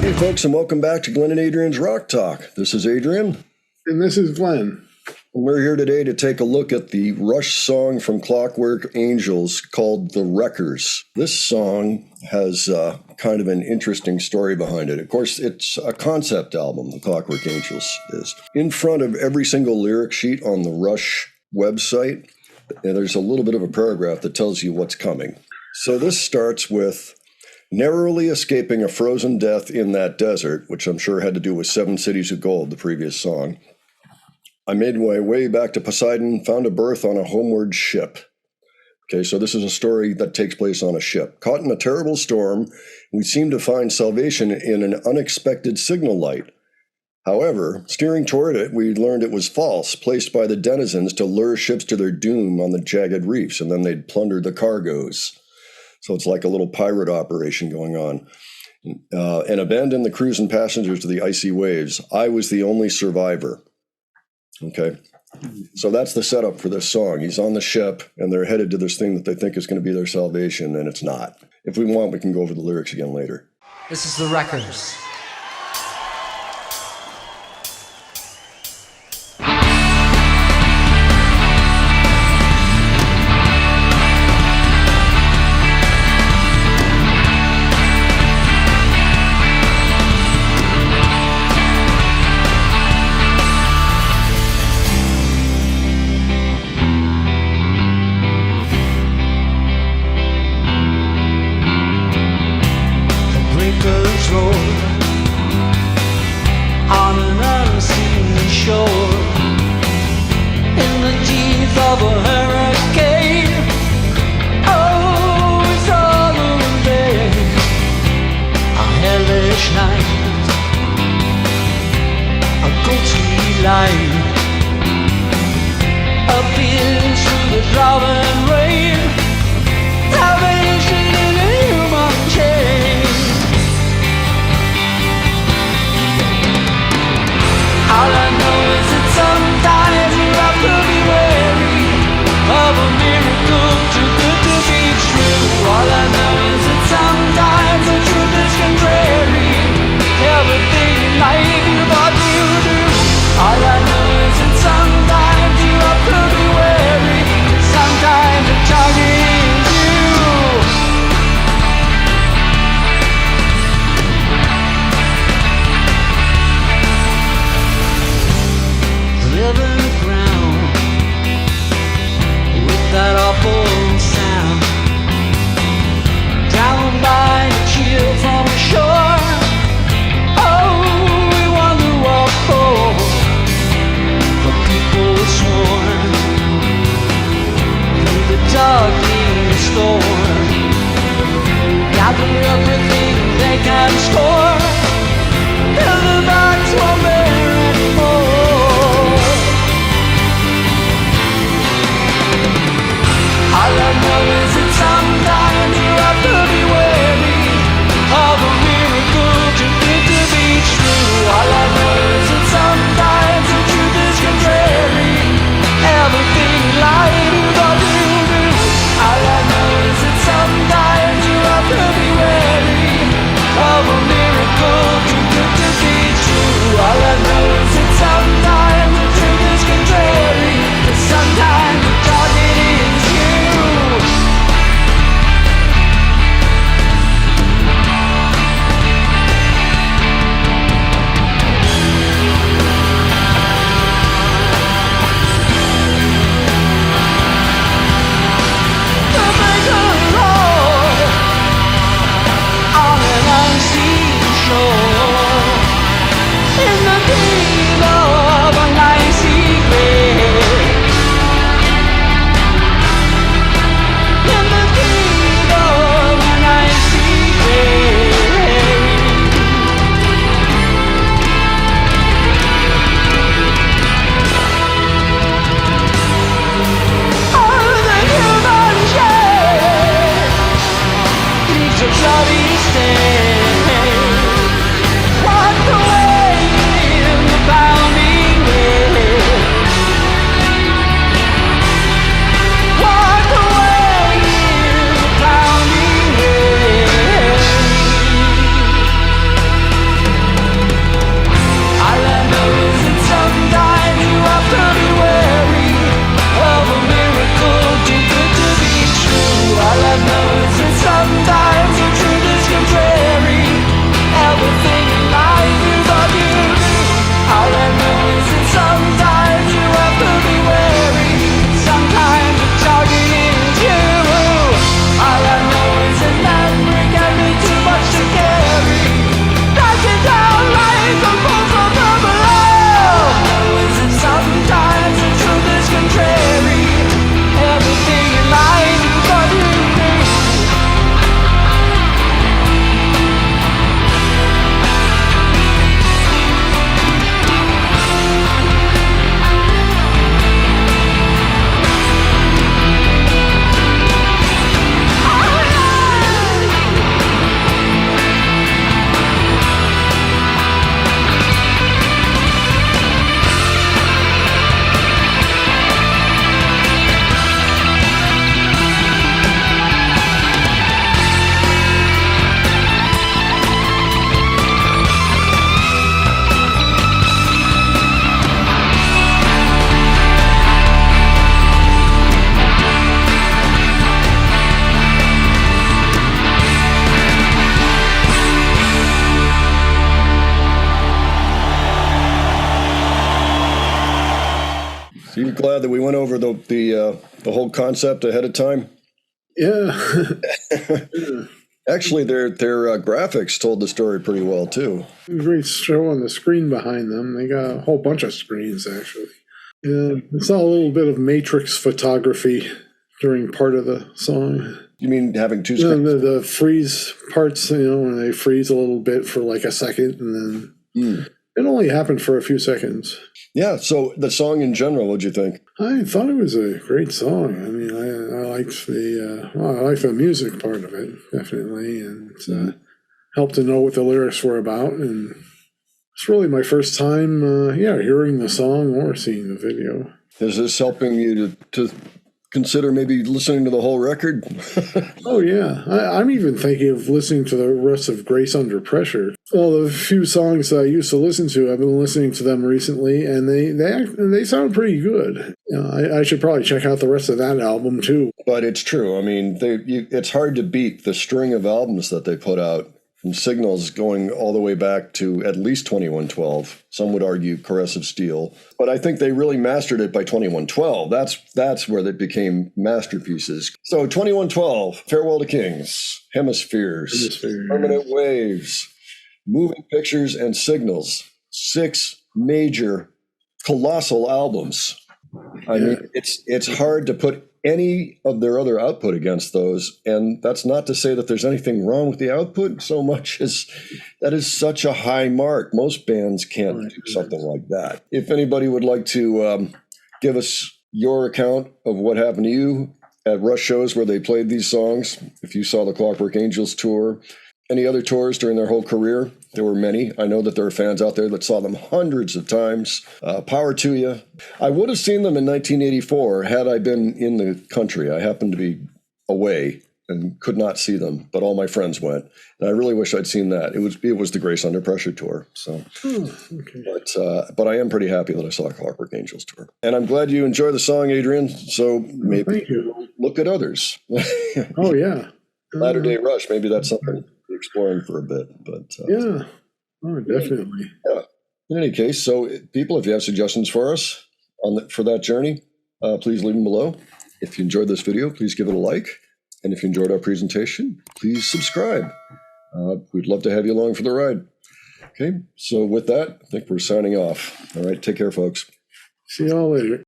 Hey folks, and welcome back to Glenn and Adrian's Rock Talk. This is Adrian. And this is Glenn. We're here today to take a look at the Rush song from Clockwork Angels called The Wreckers. This song has kind of an interesting story behind it. Of course, it's a concept album, the Clockwork Angels is. In front of every single lyric sheet on the Rush website, there's a little bit of a paragraph that tells you what's coming. So this starts with, narrowly escaping a frozen death in that desert, which I'm sure had to do with 7 Cities of Gold, the previous song. I made my way back to Poseidon, found a berth on a homeward ship. Okay, so this is a story that takes place on a ship. Caught in a terrible storm, we seemed to find salvation in an unexpected signal light. However, steering toward it, we learned it was false, placed by the denizens to lure ships to their doom on the jagged reefs, and then they'd plunder the cargoes. So it's like a little pirate operation going on. And abandoned the crews and passengers to the icy waves. I was the only survivor. Okay. So that's the setup for this song. He's on the ship, and they're headed to this thing that they think is going to be their salvation, and it's not. If we want, we can go over the lyrics again later. This is The Wreckers. On an unseen shore, in the teeth of a hurricane. Oh, it's all in vain. A hellish night, a ghostly light appears through the driving rain. Salvation in a human chain. All I know is that sometimes you have to be wary of a miracle too good to be true. All I know is that sometimes the truth is contrary. Everything in life you thought you do. All I know is that sometimes you have to be wary. Sometimes glad that we went over the whole concept ahead of time? Yeah. Actually, their graphics told the story pretty well too. Great show on the screen behind them. They got a whole bunch of screens, actually. Yeah, I saw a little bit of Matrix photography during part of the song. You mean having two screens? The freeze parts, when they freeze a little bit for like a second, and then it only happened for a few seconds. Yeah, so the song in general, what'd you think? I thought it was a great song. I mean, I liked I liked the music part of it, definitely, and helped to know what the lyrics were about. And it's really my first time, hearing the song or seeing the video. Is this helping you to consider maybe listening to the whole record? Oh, yeah. I'm even thinking of listening to the rest of Grace Under Pressure. Well, the few songs that I used to listen to, I've been listening to them recently, and they sound pretty good. I should probably check out the rest of that album, too. But it's true. I mean, it's hard to beat the string of albums that they put out, from Signals going all the way back to at least 2112. Some would argue Caress of Steel. But I think they really mastered it by 2112. That's where they became masterpieces. So 2112, Farewell to Kings, Hemispheres, Permanent Waves, Moving Pictures, and Signals. 6 major, colossal albums. I mean, it's hard to put any of their other output against those. And that's not to say that there's anything wrong with the output so much as that is such a high mark. Most bands can't do something like that. If anybody would like to give us your account of what happened to you at Rush shows where they played these songs, if you saw the Clockwork Angels tour, any other tours during their whole career, there were many. I know that there are fans out there that saw them hundreds of times. Power to you. I would have seen them in 1984 had I been in the country. I happened to be away and could not see them, but all my friends went. And I really wish I'd seen that. It was the Grace Under Pressure tour. So, but I am pretty happy that I saw a Clockwork Angels tour. And I'm glad you enjoy the song, Adrian. So maybe look at others. Oh, yeah. Latter Day Rush, maybe that's something exploring for a bit, but definitely. Yeah. In any case, so people, if you have suggestions for us for that journey, please leave them below. If you enjoyed this video, please give it a like, and if you enjoyed our presentation, please subscribe. We'd love to have you along for the ride. Okay, so with that, I think we're signing off. All right, take care, folks. See y'all later.